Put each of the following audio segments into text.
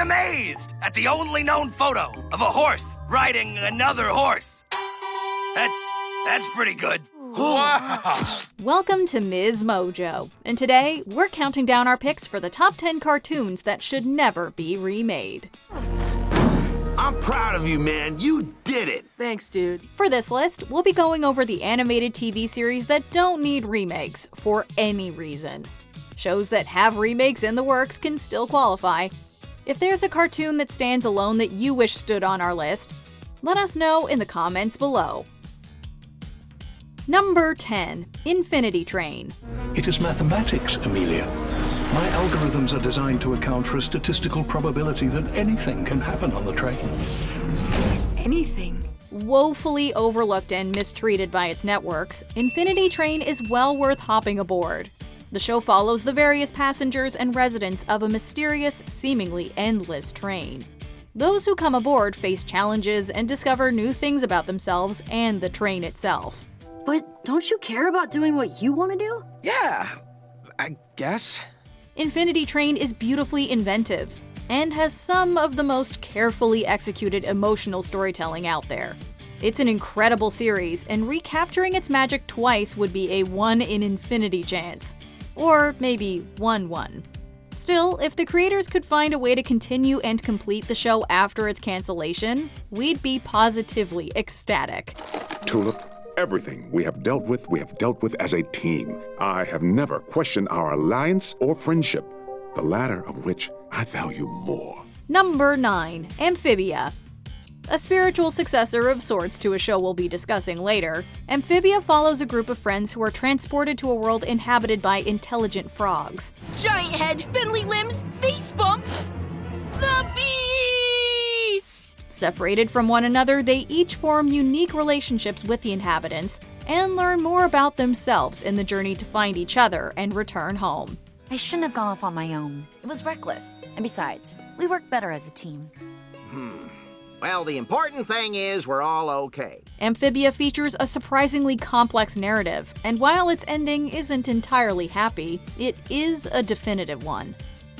amazed at the only known photo of a horse riding another horse. That's pretty good. Wow! Welcome to MsMojo, and today we're counting down our picks for the top 10 cartoons that should never be remade. I'm proud of you, man. You did it. Thanks, dude. For this list, we'll be going over the animated TV series that don't need remakes for any reason. Shows that have remakes in the works can still qualify. If there's a cartoon that stands alone that you wish stood on our list, let us know in the comments below. Number 10. Infinity Train. It is mathematics, Amelia. My algorithms are designed to account for a statistical probability that anything can happen on the train. Anything? Woefully overlooked and mistreated by its networks, Infinity Train is well worth hopping aboard. The show follows the various passengers and residents of a mysterious, seemingly endless train. Those who come aboard face challenges and discover new things about themselves and the train itself. But don't you care about doing what you want to do? Yeah, I guess. Infinity Train is beautifully inventive and has some of the most carefully executed emotional storytelling out there. It's an incredible series, and recapturing its magic twice would be a 1 in infinity chance. Or maybe 1-1. Still, if the creators could find a way to continue and complete the show after its cancellation, we'd be positively ecstatic. Tulip, everything we have dealt with as a team. I have never questioned our alliance or friendship, the latter of which I value more. Number 9. Amphibia. A spiritual successor of sorts to a show we'll be discussing later, Amphibia follows a group of friends who are transported to a world inhabited by intelligent frogs. Giant head, spindly limbs, face bumps. The beast! Separated from one another, they each form unique relationships with the inhabitants and learn more about themselves in the journey to find each other and return home. I shouldn't have gone off on my own. It was reckless. And besides, we work better as a team. Well, the important thing is we're all okay. Amphibia features a surprisingly complex narrative, and while its ending isn't entirely happy, it is a definitive one.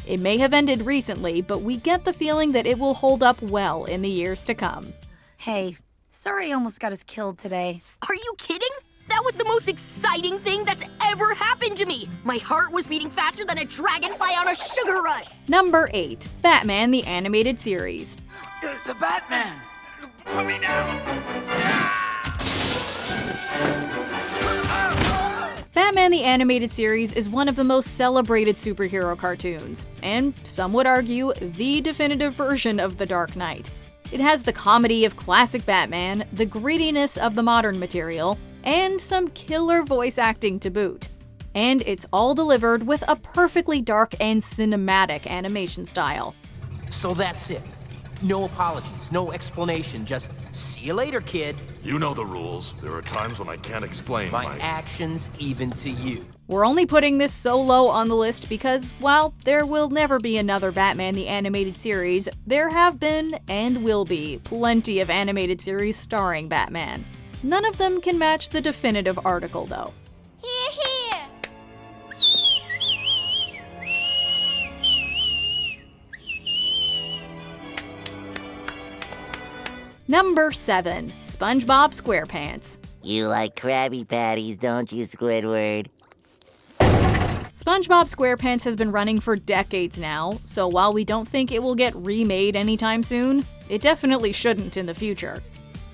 It may have ended recently, but we get the feeling that it will hold up well in the years to come. Hey, sorry I almost got us killed today. Are you kidding? That was the most exciting thing that's ever happened to me. My heart was beating faster than a dragonfly on a sugar rush. Number 8. Batman the Animated Series. The Batman! Put me down! Batman the Animated Series is one of the most celebrated superhero cartoons, and some would argue the definitive version of The Dark Knight. It has the comedy of classic Batman, the grittiness of the modern material, and some killer voice acting to boot. And it's all delivered with a perfectly dark and cinematic animation style. So that's it. No apologies, no explanation, just see you later, kid. You know the rules. There are times when I can't explain my actions even to you. We're only putting this so low on the list because, while there will never be another Batman the Animated Series, there have been, and will be, plenty of animated series starring Batman. None of them can match the definitive article, though. Here, here! Number 7. SpongeBob SquarePants. You like Krabby Patties, don't you, Squidward? SpongeBob SquarePants has been running for decades now, so while we don't think it will get remade anytime soon, it definitely shouldn't in the future.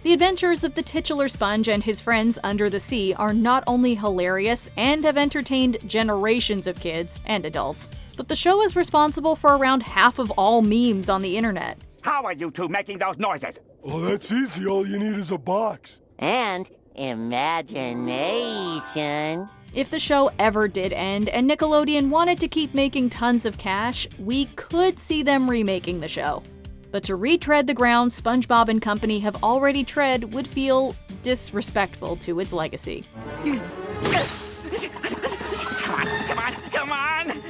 The adventures of the titular sponge and his friends under the sea are not only hilarious and have entertained generations of kids and adults, but the show is responsible for around half of all memes on the internet. How are you two making those noises? Oh, that's easy. All you need is a box. And imagination. If the show ever did end and Nickelodeon wanted to keep making tons of cash, we could see them remaking the show. But to retread the ground SpongeBob and company have already tread would feel disrespectful to its legacy. Come on!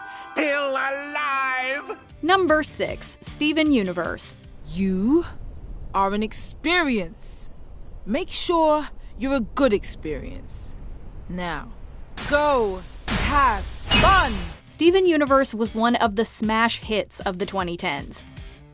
Still alive! Number 6. Steven Universe. You are an experience. Make sure you're a good experience. Now, go have fun! Steven Universe was one of the smash hits of the 2010s.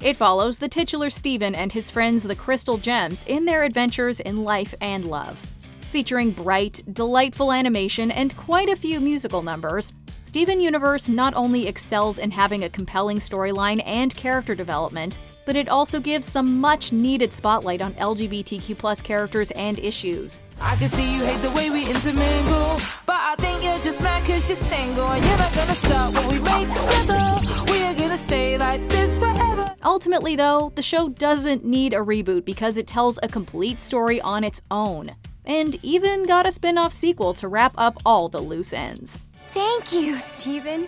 It follows the titular Steven and his friends the Crystal Gems in their adventures in life and love. Featuring bright, delightful animation and quite a few musical numbers, Steven Universe not only excels in having a compelling storyline and character development, but it also gives some much-needed spotlight on LGBTQ+ characters and issues. I can see you hate the way we intermingle, but I think you're just mad cause you're single, and you're not gonna stop what we made together. We are gonna stay like this forever. Ultimately though, the show doesn't need a reboot because it tells a complete story on its own, and even got a spin-off sequel to wrap up all the loose ends. Thank you, Steven.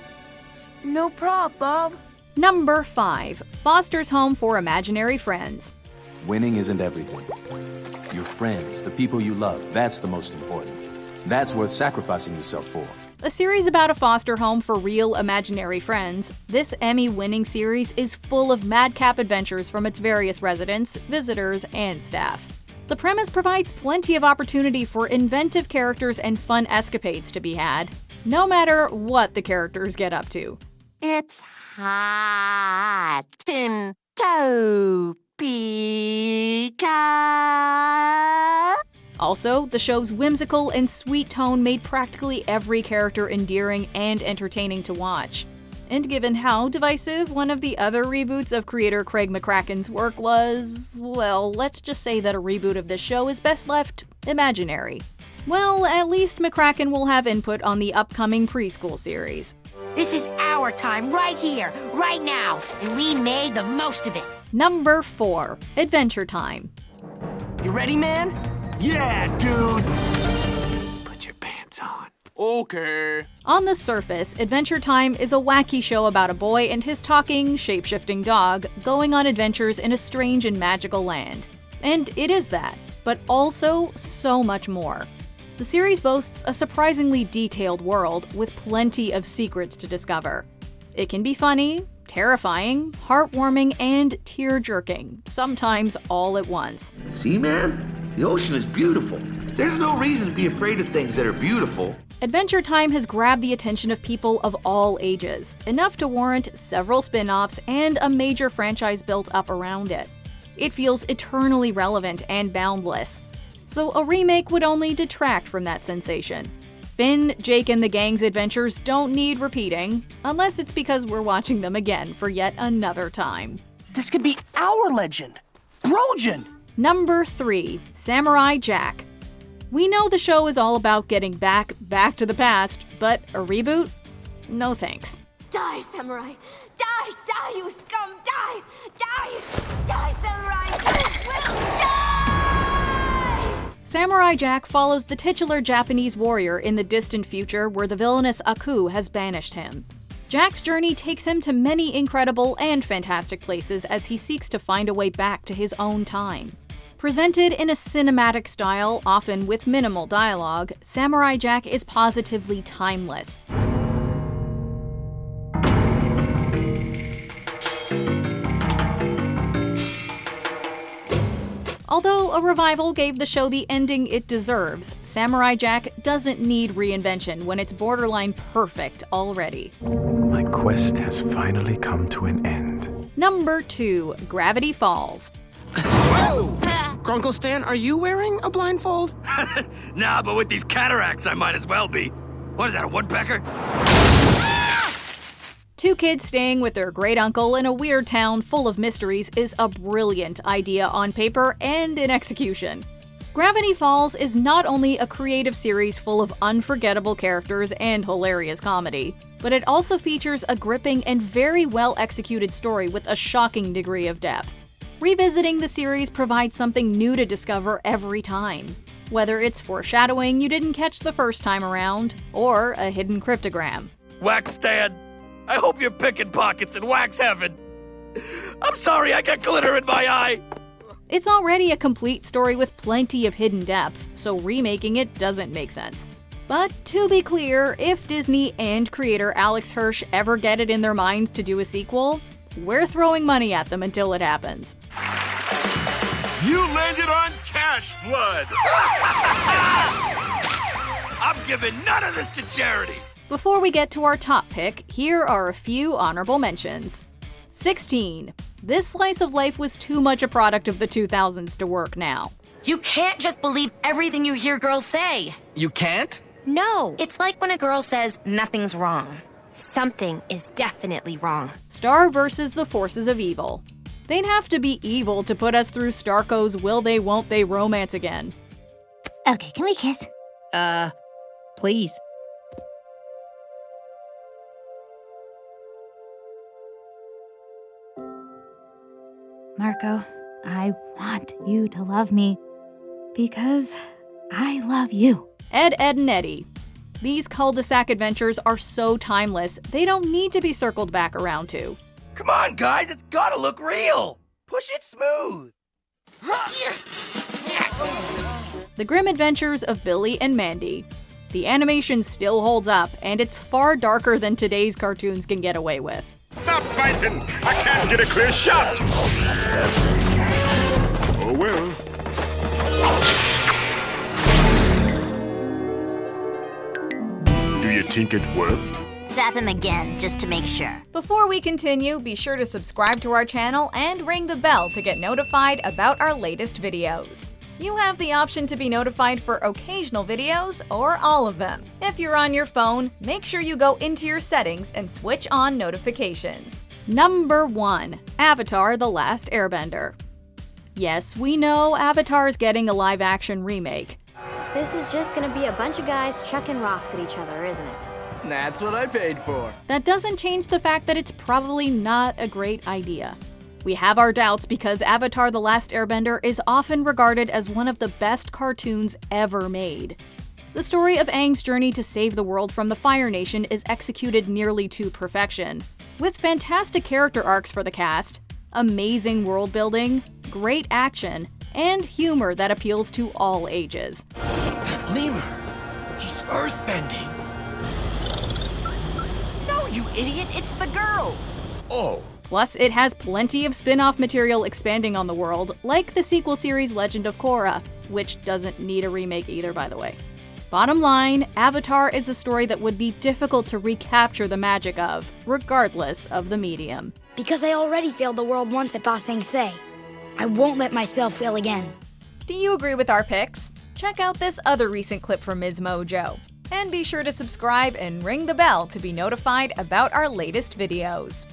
No prob, Bob. Number 5. Foster's Home for Imaginary Friends. Winning isn't everything. Your friends, the people you love, that's the most important. That's worth sacrificing yourself for. A series about a foster home for real imaginary friends, this Emmy-winning series is full of madcap adventures from its various residents, visitors, and staff. The premise provides plenty of opportunity for inventive characters and fun escapades to be had, no matter what the characters get up to. It's hot in Topeka. Also, the show's whimsical and sweet tone made practically every character endearing and entertaining to watch. And given how divisive one of the other reboots of creator Craig McCracken's work was, well, let's just say that a reboot of this show is best left imaginary. Well, at least McCracken will have input on the upcoming preschool series. This is our time, right here, right now, and we made the most of it. Number 4. Adventure Time. You ready, man? Yeah, dude! Put your pants on. Okay. On the surface, Adventure Time is a wacky show about a boy and his talking, shape-shifting dog going on adventures in a strange and magical land. And it is that, but also so much more. The series boasts a surprisingly detailed world with plenty of secrets to discover. It can be funny, terrifying, heartwarming, and tear-jerking, sometimes all at once. See, man? The ocean is beautiful. There's no reason to be afraid of things that are beautiful. Adventure Time has grabbed the attention of people of all ages, enough to warrant several spin-offs and a major franchise built up around it. It feels eternally relevant and boundless, so a remake would only detract from that sensation. Finn, Jake, and the gang's adventures don't need repeating, unless it's because we're watching them again for yet another time. This could be our legend. Brojan! Number 3. Samurai Jack. We know the show is all about getting back to the past, but a reboot? No thanks. Die, Samurai! Die, you scum! Die! Die, Samurai! You will die! Samurai Jack follows the titular Japanese warrior in the distant future where the villainous Aku has banished him. Jack's journey takes him to many incredible and fantastic places as he seeks to find a way back to his own time. Presented in a cinematic style, often with minimal dialogue, Samurai Jack is positively timeless. Although a revival gave the show the ending it deserves, Samurai Jack doesn't need reinvention when it's borderline perfect already. My quest has finally come to an end. Number 2. Gravity Falls. Grunkle Stan, are you wearing a blindfold? Nah, but with these cataracts, I might as well be. What is that, a woodpecker? Two kids staying with their great uncle in a weird town full of mysteries is a brilliant idea on paper and in execution. Gravity Falls is not only a creative series full of unforgettable characters and hilarious comedy, but it also features a gripping and very well executed story with a shocking degree of depth. Revisiting the series provides something new to discover every time, whether it's foreshadowing you didn't catch the first time around, or a hidden cryptogram. Wax Stan, I hope you're picking pockets in wax heaven. I'm sorry I got glitter in my eye. It's already a complete story with plenty of hidden depths, so remaking it doesn't make sense. But to be clear, if Disney and creator Alex Hirsch ever get it in their minds to do a sequel, we're throwing money at them until it happens. You landed on Cash Flood! I'm giving none of this to charity! Before we get to our top pick, here are a few honorable mentions. 16. This slice of life was too much a product of the 2000s to work now. You can't just believe everything you hear girls say. You can't? No, it's like when a girl says nothing's wrong. Something is definitely wrong. Star versus the forces of evil. They'd have to be evil to put us through Starco's will they won't they romance again. Okay, can we kiss? Please. Marco, I want you to love me because I love you. Ed, Edd, and Eddy. These cul-de-sac adventures are so timeless, they don't need to be circled back around to. Come on, guys, it's gotta look real. Push it smooth. The Grim Adventures of Billy and Mandy. The animation still holds up, and it's far darker than today's cartoons can get away with. Stop fighting! I can't get a clear shot! Oh well. Do you think it worked? Zap him again, just to make sure. Before we continue, be sure to subscribe to our channel and ring the bell to get notified about our latest videos. You have the option to be notified for occasional videos or all of them. If you're on your phone, make sure you go into your settings and switch on notifications. Number 1. Avatar: The Last Airbender. Yes, we know Avatar is getting a live-action remake. This is just gonna be a bunch of guys chucking rocks at each other, isn't it? That's what I paid for. That doesn't change the fact that it's probably not a great idea. We have our doubts because Avatar: The Last Airbender is often regarded as one of the best cartoons ever made. The story of Aang's journey to save the world from the Fire Nation is executed nearly to perfection, with fantastic character arcs for the cast, amazing world building, great action, and humor that appeals to all ages. That lemur, he's earthbending. No, you idiot, it's the girl. Oh. Plus, it has plenty of spin-off material expanding on the world, like the sequel series Legend of Korra, which doesn't need a remake either, by the way. Bottom line, Avatar is a story that would be difficult to recapture the magic of, regardless of the medium. Because I already failed the world once at Ba Sing Se. I won't let myself fail again. Do you agree with our picks? Check out this other recent clip from MsMojo. And be sure to subscribe and ring the bell to be notified about our latest videos.